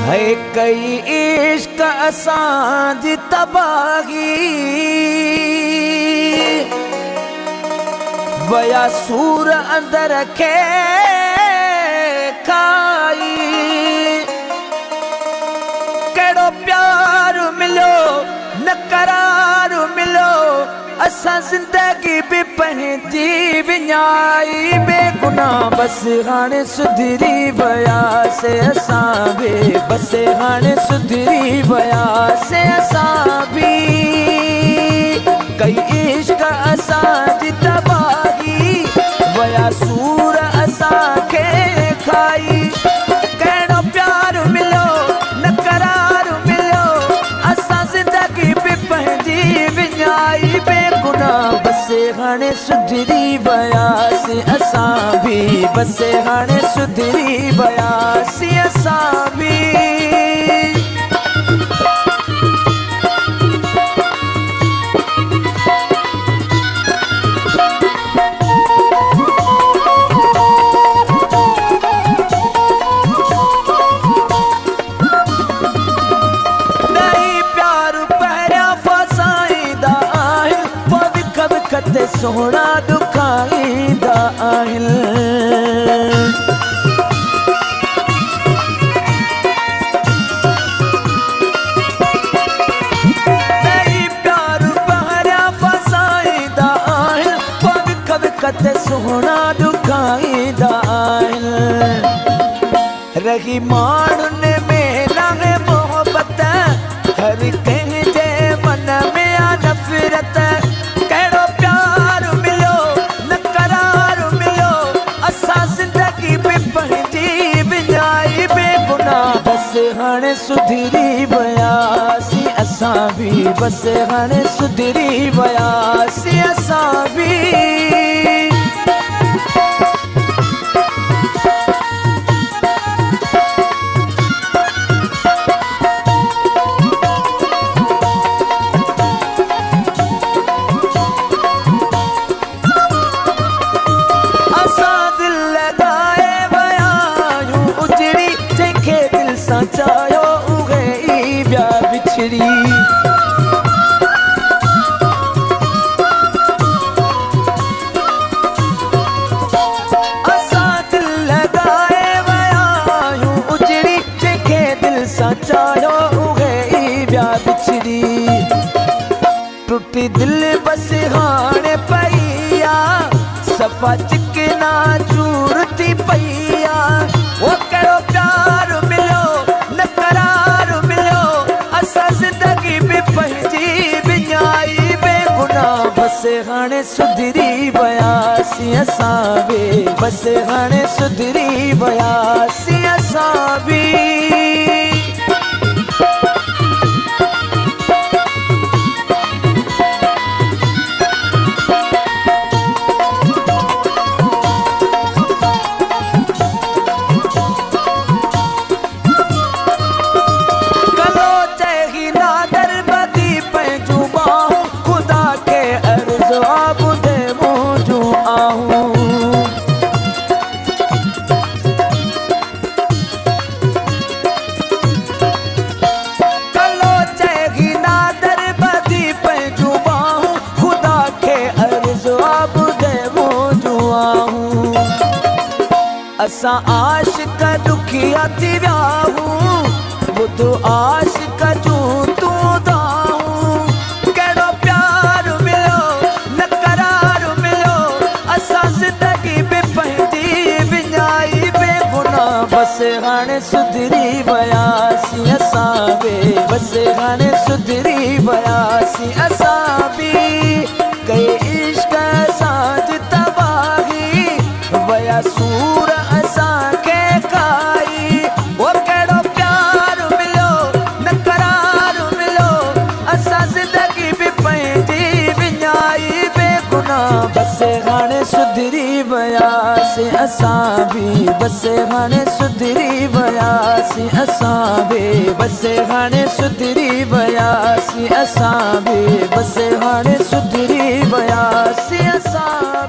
है कई इश्क असांजी तबाही वया सूर अंदर खे खाई केड़ो प्यार मिलो न करार मिलो असां जिंदगी भी पंहिंजी विञाई बेगुनाह बस हाणे सुधरी वियासे असां भी बस हाणे सुधरी वियासे असां भी कई इश्क असांजी तबाही वया सूर असांखे खाई कहिड़ो प्यार मिलो न करार मिलो असां जिंदगी भी पंहिंजी विञाई बेगुनाह बस हाणे सुधरी वियासीं असां भी बस हाणे सुधरी वियासीं असां भी ते सोना दुखाईंदा आहिनि नई प्यार पहिरियां फसाईंदा आहिनि पोइ विख विख ते सोना दुखाईंदा आहिनि रही माण्हुनि में नाहे मोहबत हर कंहिंजे मन में आ नफ़रत हाणे सुधरी वियासीं असां भी बस हाणे सुधरी वियासीं असां भी चायो उगे ई ब्या बिछड़ी असां दिल लगाए वया आहियूं उजड़ी जंहिंखे दिल सां चायो उगे ई ब्या बिछड़ी टुटी दिल बस हाणे पई आ सफ़ा चिकना चूर थी पई आ वो कहिड़ो प्यार मिलो न करार मिलो असां जिंदगी भी पंहिंजी विञाई बेगुनाह बस हाणे सुधरी वियासीं असां भी बस हाणे सुधरी वियासीं असां भी असां आशिक दुखिया थी विया हूं ॿुध आशिक जूं तूं दाऊं कहिड़ो प्यार मिलो न करार मिलो असां जिंदगी भी पंहिंजी विञाई बेगुनाह बस हाणे सुधरी वियासीं असां भी बस हाणे सुधरी वियासीं असां भी कई इश्क असांजी तबाही वया सूर बस हाणे सुधरी वियासीं असां भी बस हाणे सुधरी वियासीं असां भी बस हाणे सुधरी वियासीं असां भी बस हाणे सुधरी वियासीं असां